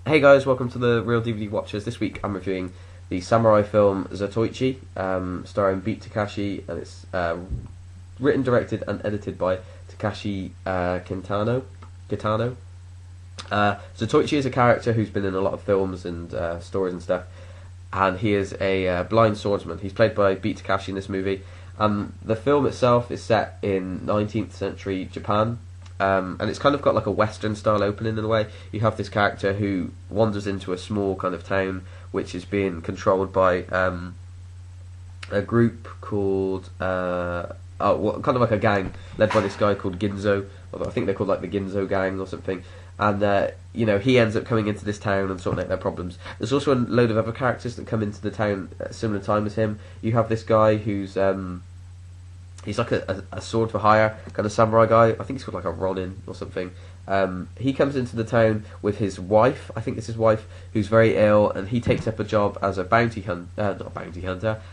Hey guys, welcome to the Real DVD Watchers. This week I'm reviewing the samurai film Zatoichi, starring Beat Takashi, and it's written, directed, and edited by Takashi Kitano. Zatoichi is a character who's been in a lot of films and stories and stuff, and he is a blind swordsman. He's played by Beat Takashi in this movie, and the film itself is set in 19th century Japan. And it's kind of got like a Western style opening in a way. You have this character who wanders into a small kind of town which is being controlled by a group called kind of like a gang led by this guy called Ginzo. I think they're called like the Ginzo gang or something. And he ends up coming into this town and sorting out their problems. There's also a load of other characters that come into the town at a similar time as him. You have this guy who's he's like a sword for hire kind of samurai guy. I think he's called like a Ronin or something. He comes into the town with his wife. I think it's his wife who's very ill, and he takes up a job as a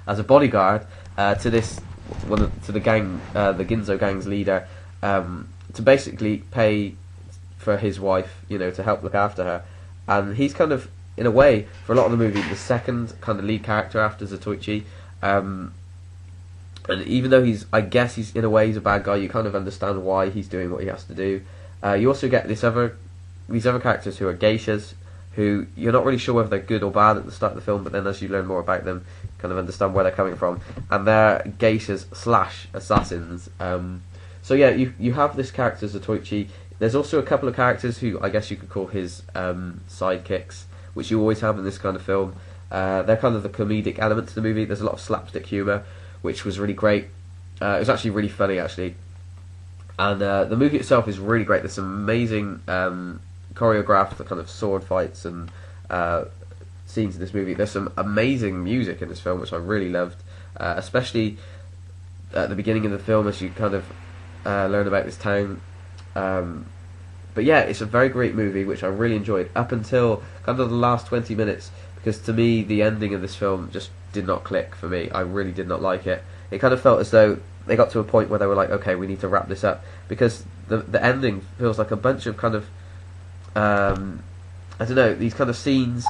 as a bodyguard to the gang, the Ginzo gang's leader, to basically pay for his wife, to help look after her. And he's kind of, in a way, for a lot of the movie, the second kind of lead character after Zatoichi. And even though he's in a way he's a bad guy, you kind of understand why he's doing what he has to do. You also get these other characters who are geishas, who you're not really sure whether they're good or bad at the start of the film, but then as you learn more about them, you kind of understand where they're coming from. And they're geishas / assassins. So yeah, you have this character Zatoichi. There's also a couple of characters who I guess you could call his sidekicks, which you always have in this kind of film. They're kind of the comedic element to the movie. There's a lot of slapstick humour, which was really great. It was actually really funny, actually. And the movie itself is really great. There's some amazing choreographed kind of sword fights and scenes in this movie. There's some amazing music in this film, which I really loved, especially at the beginning of the film as you kind of learn about this town. But yeah, it's a very great movie, which I really enjoyed up until kind of the last 20 minutes, because to me the ending of this film just did not click for me. I really did not like it. It kind of felt as though they got to a point where they were like, okay, we need to wrap this up, because the ending feels like a bunch of kind of these kind of scenes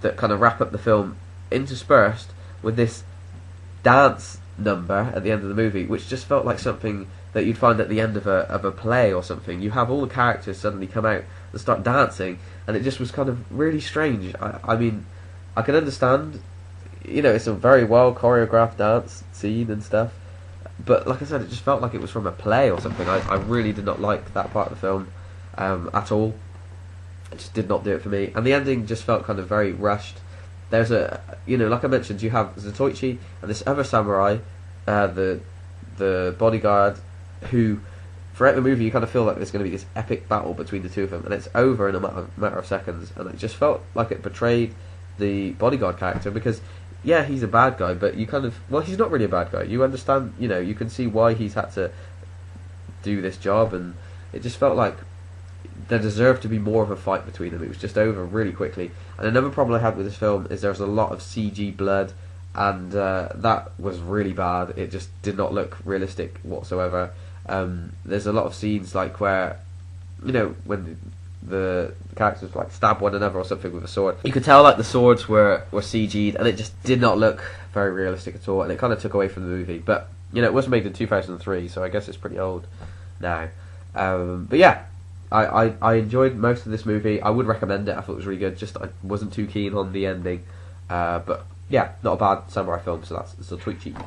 that kind of wrap up the film, interspersed with this dance number at the end of the movie, which just felt like something that you'd find at the end of a play or something. You have all the characters suddenly come out and start dancing, and it just was kind of really strange. I mean, I can understand, it's a very well choreographed dance scene and stuff, but like I said, it just felt like it was from a play or something. I really did not like that part of the film at all. It just did not do it for me, and the ending just felt kind of very rushed. There's like I mentioned, you have Zatoichi and this other samurai, the bodyguard, who throughout the movie you kind of feel like there's going to be this epic battle between the two of them, and it's over in a matter of seconds, and it just felt like it betrayed the bodyguard character, because yeah, he's a bad guy, but you kind of, he's not really a bad guy. You understand, you can see why he's had to do this job, and it just felt like there deserved to be more of a fight between them. It was just over really quickly. And another problem I had with this film is there's a lot of CG blood, and that was really bad. It just did not look realistic whatsoever. There's a lot of scenes like where, when the characters like stab one another or something with a sword, you could tell like the swords were CG'd, and it just did not look very realistic at all, and it kind of took away from the movie. But it was made in 2003, so I guess it's pretty old now. But yeah, I enjoyed most of this movie. I would recommend it. I thought it was really good, just I wasn't too keen on the ending. But yeah, not a bad samurai film. So that's Zatoichi.